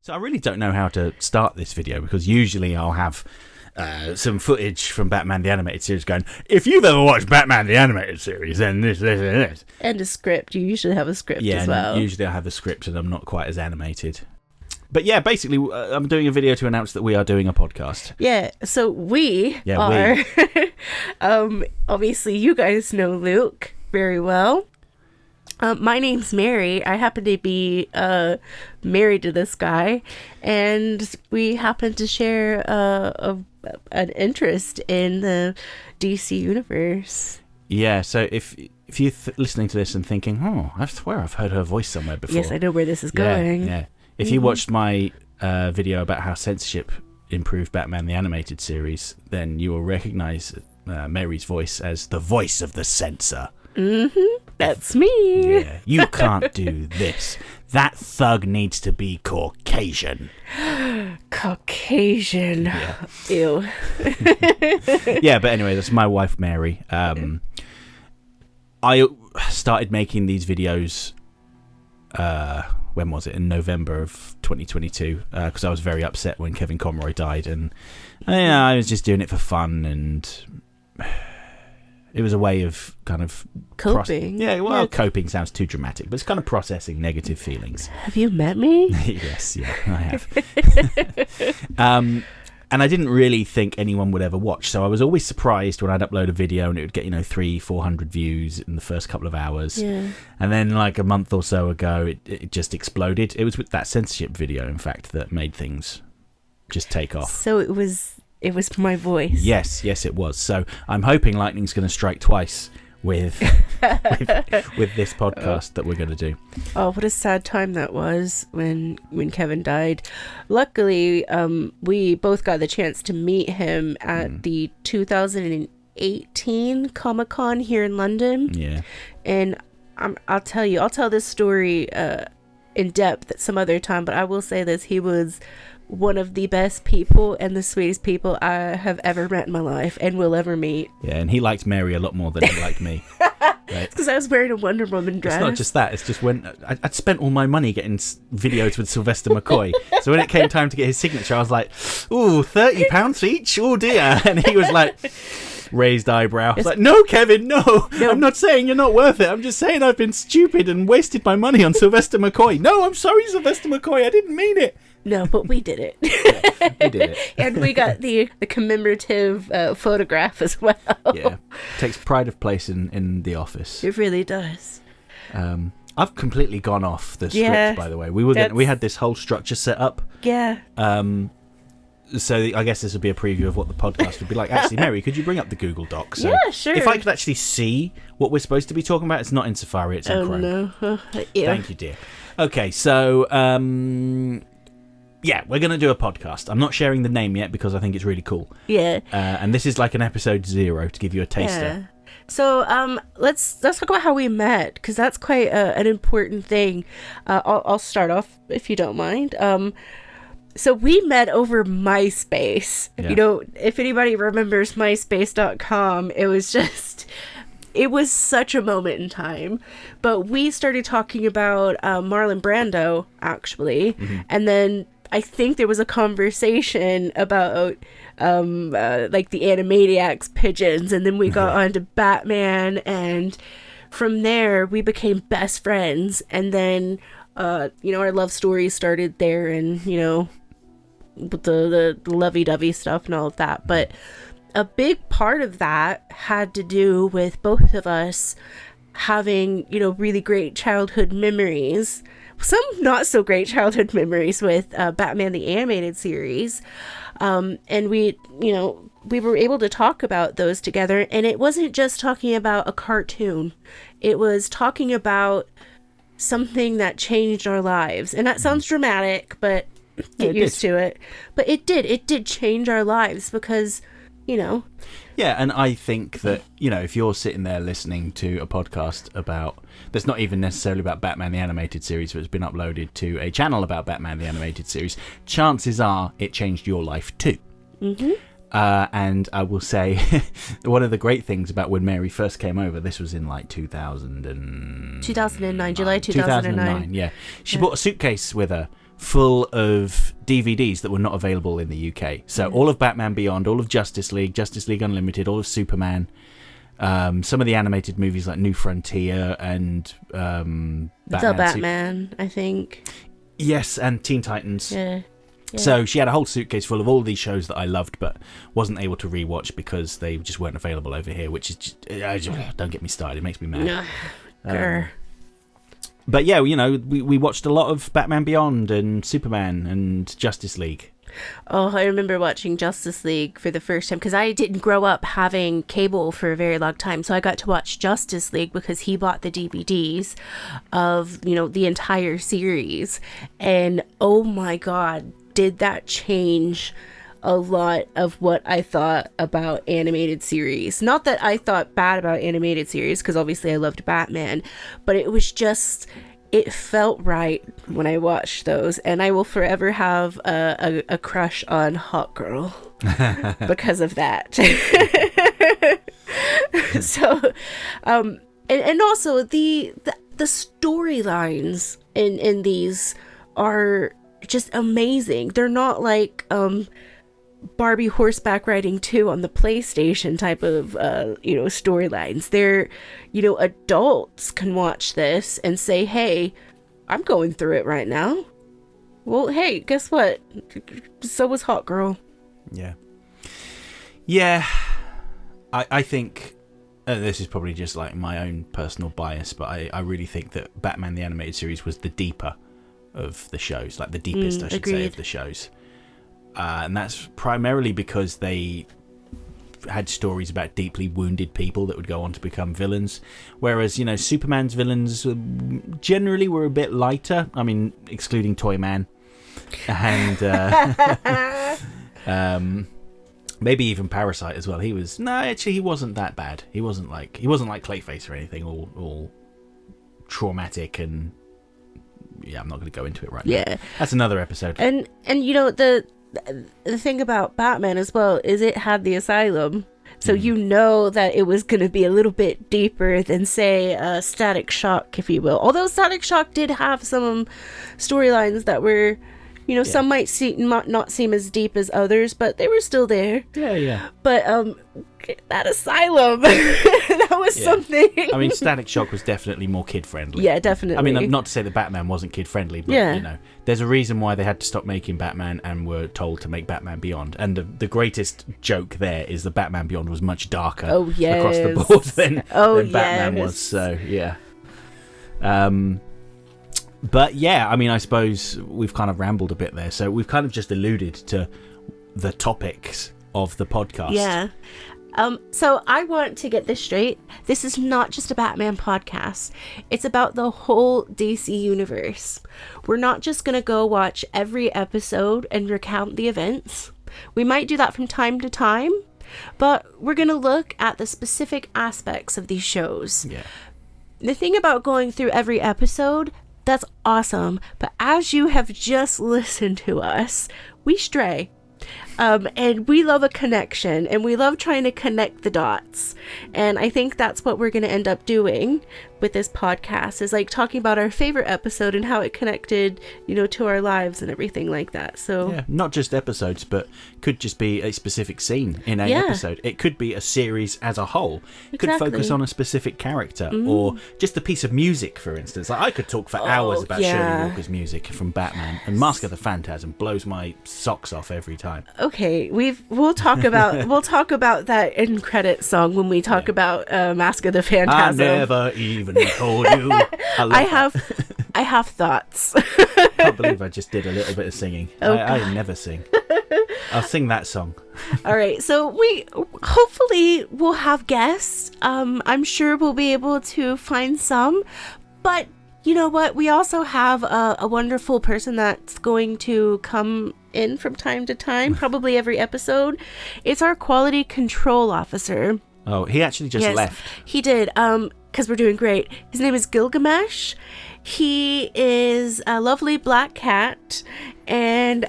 So I really don't know how to start this video because usually I'll have some footage from Batman the Animated Series going, if you've ever watched Batman the Animated Series, then this, and this. And a script. You usually have a script as well. Yeah, usually I have a script and I'm not quite as animated. But yeah, basically, I'm doing a video to announce that we are doing a podcast. Yeah, so we are... obviously, you guys know Luke very well. My name's Mary. I happen to be married to this guy, and we happen to share an interest in the DC universe. Yeah, so if you're listening to this and thinking, oh, I swear I've heard her voice somewhere before. Yes, I know where this is going. Yeah. If you watched my video about how censorship improved Batman the Animated Series, then you will recognise Mary's voice as the voice of the censor. Mm-hmm. That's me. Yeah, you can't do this. That thug needs to be Caucasian. Caucasian. Yeah. Ew. Yeah, but anyway, that's my wife, Mary. I started making these videos, when was it? In November of 2022, because I was very upset when Kevin Conroy died, and I was just doing it for fun, and it was a way of kind of coping. Coping sounds too dramatic, but it's kind of processing negative feelings. Have you met me? Yes, yeah, I have. And I didn't really think anyone would ever watch, so I was always surprised when I'd upload a video and it would get 300-400 views in the first couple of hours. Yeah. And then like a month or so ago, it just exploded. It was with that censorship video, in fact, that made things just take off. So it was my voice. Yes, it was. So I'm hoping lightning's going to strike twice with with this podcast that we're going to do. Oh, what a sad time that was when Kevin died. Luckily, we both got the chance to meet him at the 2018 Comic-Con here in London. Yeah. And I'll tell this story in depth at some other time, but I will say this: he was one of the best people and the sweetest people I have ever met in my life and will ever meet. Yeah, and he liked Mary a lot more than he liked me. It's because I was wearing a Wonder Woman dress. It's not just that. It's just when I'd spent all my money getting videos with Sylvester McCoy. So when it came time to get his signature, I was like, ooh, £30 each? Oh, dear. And he was like, raised eyebrow. I was like, no, Kevin, no. I'm not saying you're not worth it. I'm just saying I've been stupid and wasted my money on Sylvester McCoy. No, I'm sorry, Sylvester McCoy. I didn't mean it. No, but we did it. Yeah, we did it. And we got the commemorative photograph as well. Yeah. Takes pride of place in the office. It really does. I've completely gone off the script, by the way. We had this whole structure set up. Yeah. So I guess this would be a preview of what the podcast would be like. Actually, Mary, could you bring up the Google Doc? So yeah, sure. If I could actually see what we're supposed to be talking about, it's not in Safari, it's in Chrome. No. Thank you, dear. Okay, so yeah, we're going to do a podcast. I'm not sharing the name yet because I think it's really cool. Yeah. And this is like an episode 0 to give you a taster. Yeah. So let's talk about how we met, because that's quite an important thing. I'll start off if you don't mind. So we met over MySpace. Yeah. If anybody remembers MySpace.com, it was such a moment in time. But we started talking about Marlon Brando, actually. Mm-hmm. And then I think there was a conversation about like the Animaniacs pigeons. And then we got onto Batman. And from there, we became best friends. And then, our love story started there, and, with the lovey-dovey stuff and all of that. But a big part of that had to do with both of us having, really great childhood memories. Some not so great childhood memories with Batman the Animated Series. And we were able to talk about those together. And it wasn't just talking about a cartoon. It was talking about something that changed our lives. And that sounds dramatic, but get used to it. But it did change our lives because, Yeah, and I think that, if you're sitting there listening to a podcast that's not even necessarily about Batman the Animated Series, but it's been uploaded to a channel about Batman the Animated Series, chances are it changed your life too. Mm-hmm. And I will say, one of the great things about when Mary first came over, this was in like 2009, July 2009. Yeah. She brought a suitcase with her full of DVDs that were not available in the UK. So all of Batman Beyond, all of Justice League Unlimited, all of Superman, some of the animated movies like New Frontier and The Batman, I think. Yes, and Teen Titans. Yeah. So she had a whole suitcase full of all these shows that I loved but wasn't able to rewatch because they just weren't available over here, which is don't get me started, it makes me mad. But yeah, you know, we watched a lot of Batman Beyond and Superman and Justice League. Oh, I remember watching Justice League for the first time because I didn't grow up having cable for a very long time. So I got to watch Justice League because he bought the DVDs of, you know, the entire series. And oh my God, did that change a lot of what I thought about animated series. Not that I thought bad about animated series, because obviously I loved Batman, but it was just, it felt right when I watched those, and I will forever have a crush on Hot Girl because of that. So, and also the storylines in these are just amazing. They're not like Barbie horseback riding 2 on the PlayStation type of storylines. They're, adults can watch this and say, hey, I'm going through it right now. Well, hey, guess what? So was Hot Girl. Yeah, I think this is probably just like my own personal bias, but I really think that Batman the Animated Series was the deeper of the shows, like the deepest I should say of the shows. And that's primarily because they had stories about deeply wounded people that would go on to become villains, whereas Superman's villains generally were a bit lighter. I mean, excluding Toyman and maybe even Parasite as well. He wasn't that bad. He wasn't like Clayface or anything, all traumatic and I'm not going to go into it right now. That's another episode. And the thing about Batman as well is it had the asylum, so that it was going to be a little bit deeper than, say, Static Shock, if you will. Although Static Shock did have some storylines that were, some might not seem as deep as others, but they were still there. But that asylum, that was something. I mean, Static Shock was definitely more kid-friendly. Yeah, definitely. I mean, not to say that Batman wasn't kid-friendly, but, there's a reason why they had to stop making Batman and were told to make Batman Beyond. And the greatest joke there is that Batman Beyond was much darker across the board than Batman was. So, yeah. But, yeah, I mean, I suppose we've kind of rambled a bit there. So we've kind of just alluded to the topics of the podcast. Yeah. So I want to get this straight. This is not just a Batman podcast. It's about the whole DC universe. We're not just going to go watch every episode and recount the events. We might do that from time to time, but we're going to look at the specific aspects of these shows. Yeah. The thing about going through every episode, that's awesome. But as you have just listened to us, we stray. And we love a connection, and we love trying to connect the dots. And I think that's what we're going to end up doing with this podcast, is like talking about our favorite episode and how it connected, to our lives and everything like that. So yeah, not just episodes, but could just be a specific scene in an episode. It could be a series as a whole. It could focus on a specific character or just a piece of music, for instance. Like I could talk for hours about Shirley Walker's music from Batman, and Mask of the Phantasm blows my socks off every time. Okay, we'll talk about that end credit song when we talk about Mask of the Phantasm. I never even told you. I have thoughts. I can't believe I just did a little bit of singing. I never sing. I'll sing that song. All right, so we hopefully will have guests. I'm sure we'll be able to find some, but you know what? We also have a wonderful person that's going to come in from time to time, probably every episode. It's our quality control officer. Oh, he actually just left. He did, because we're doing great. His name is Gilgamesh. He is a lovely black cat, and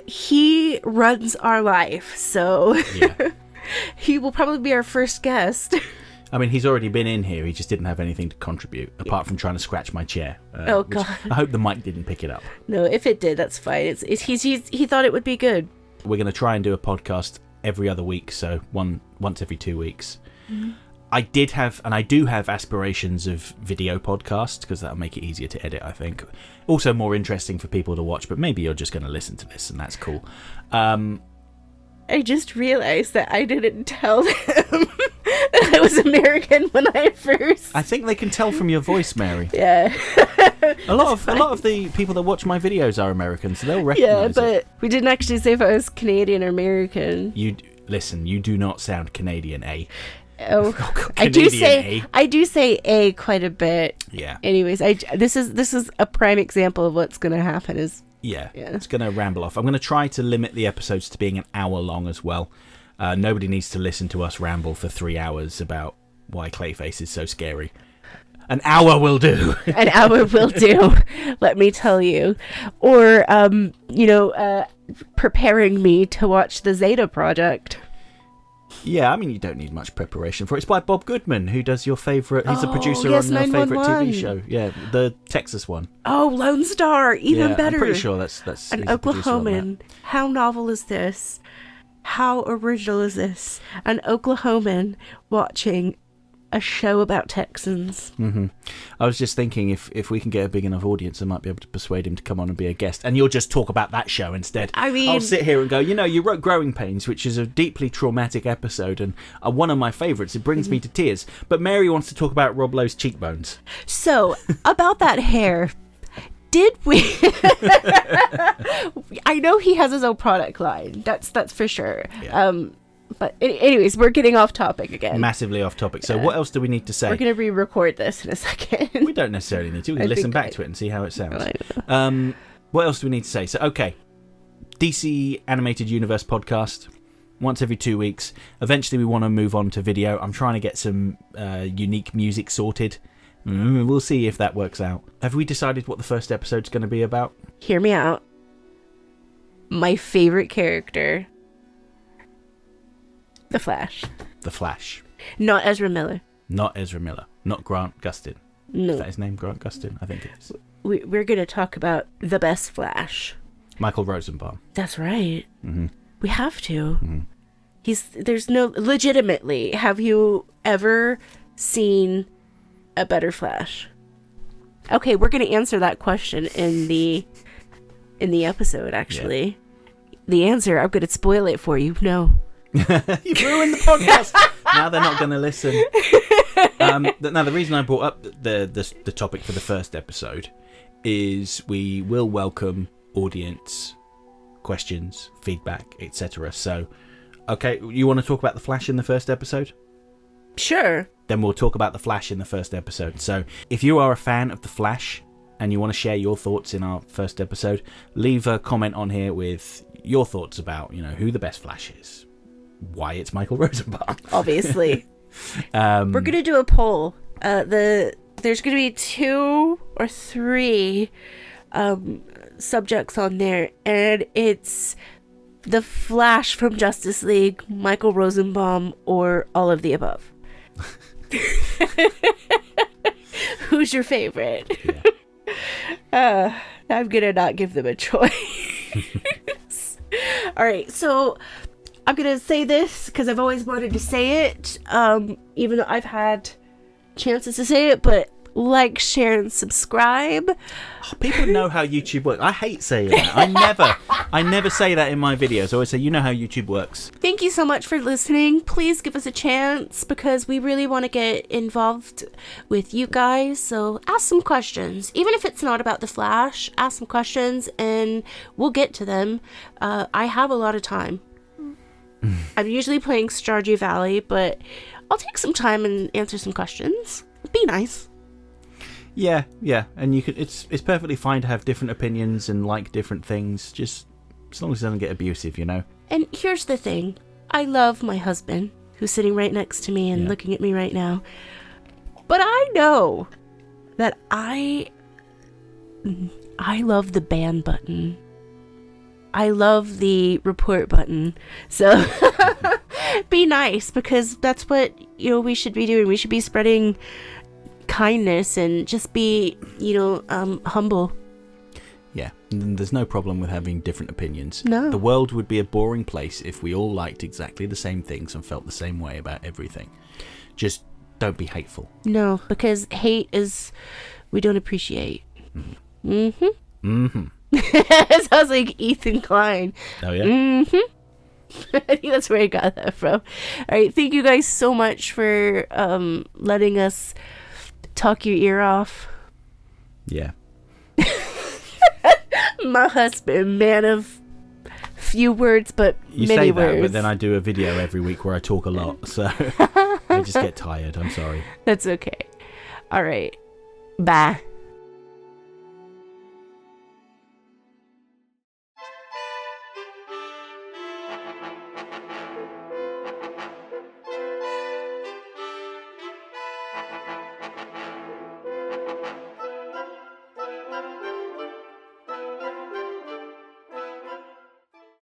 he runs our life. So he will probably be our first guest. I mean, he's already been in here. He just didn't have anything to contribute, apart from trying to scratch my chair. Oh, God. I hope the mic didn't pick it up. No, if it did, that's fine. He thought it would be good. We're going to try and do a podcast every other week, so once every 2 weeks. Mm-hmm. I do have aspirations of video podcasts, because that'll make it easier to edit, I think. Also more interesting for people to watch, but maybe you're just going to listen to this, and that's cool. I just realized that I didn't tell them that I was American when I first... I think they can tell from your voice, Mary. Yeah. A lot of the people that watch my videos are American, so they'll recognize it. Yeah, but we didn't actually say if I was Canadian or American. Listen, you do not sound Canadian, eh? Oh, Canadian, I do say a quite a bit. Yeah. Anyways, this is a prime example of what's going to happen is... Yeah, it's going to ramble off. I'm going to try to limit the episodes to being an hour long as well. Nobody needs to listen to us ramble for 3 hours about why Clayface is so scary. An hour will do. An hour will do, let me tell you. Or, preparing me to watch the Zeta Project. Yeah, I mean, you don't need much preparation for it. It's by Bob Goodman, who does your favourite... He's the producer on your favourite TV show. Yeah, the Texas one. Oh, Lone Star, even better. I'm pretty sure that's an Oklahoman. How novel is this? How original is this? An Oklahoman watching a show about Texans. Mm-hmm. I was just thinking if we can get a big enough audience, I might be able to persuade him to come on and be a guest, and you'll just talk about that show instead. I mean, I'll sit here and go, you wrote Growing Pains, which is a deeply traumatic episode and one of my favourites. It brings me to tears. But Mary wants to talk about Rob Lowe's cheekbones. So, about that hair, did we... I know he has his own product line. That's for sure. Yeah. But anyways, we're getting off topic again. Massively off topic. So what else do we need to say? We're going to re-record this in a second. We don't necessarily need to. We can listen back to it and see how it sounds. What else do we need to say? So, okay. DC Animated Universe podcast. Once every 2 weeks. Eventually we want to move on to video. I'm trying to get some unique music sorted. We'll see if that works out. Have we decided what the first episode's going to be about? Hear me out. My favorite character... The Flash. The Flash. Not Ezra Miller. Not Ezra Miller. Not Grant Gustin. No. Is that his name? Grant Gustin? I think it is. We're going to talk about the best Flash. Michael Rosenbaum. That's right. Mm-hmm. We have to. Mm-hmm. Legitimately, have you ever seen a better Flash? Okay, we're going to answer that question in the episode, actually. Yeah. The answer, I'm going to spoil it for you. No. You've ruined the podcast. Now they're not going to listen. Now, the reason I brought up the topic for the first episode is we will welcome audience questions, feedback, etc. So, okay, you want to talk about the Flash in the first episode? Sure. Then we'll talk about the Flash in the first episode. So, if you are a fan of the Flash and you want to share your thoughts in our first episode, leave a comment on here with your thoughts about, who the best Flash is. Why it's Michael Rosenbaum. Obviously. We're going to do a poll. There's going to be 2 or 3 subjects on there, and it's the Flash from Justice League, Michael Rosenbaum, or all of the above. Who's your favorite? Yeah. I'm going to not give them a choice. All right, so... I'm going to say this because I've always wanted to say it, even though I've had chances to say it, but like, share, and subscribe. Oh, people know how YouTube works. I hate saying that. I never say that in my videos. I always say, you know how YouTube works. Thank you so much for listening. Please give us a chance because we really want to get involved with you guys. So ask some questions. Even if it's not about the Flash, ask some questions and we'll get to them. I have a lot of time. I'm usually playing Stardew Valley, but I'll take some time and answer some questions. Be nice. Yeah, and you could. It's perfectly fine to have different opinions and like different things, just as long as it doesn't get abusive, And here's the thing. I love my husband, who's sitting right next to me and looking at me right now. But I know that I love the ban button. I love the report button. So be nice, because that's what, we should be doing. We should be spreading kindness and just be, humble. Yeah, and there's no problem with having different opinions. No. The world would be a boring place if we all liked exactly the same things and felt the same way about everything. Just don't be hateful. No, because hate is, we don't appreciate. It sounds like Ethan Klein. Oh, yeah? I think that's where I got that from. All right, thank you guys so much for letting us talk your ear off. Yeah. My husband, man of few words, but You many say words. that, but then I do a video every week where I talk a lot, so I just get tired. I'm sorry. That's okay. All right. Bye.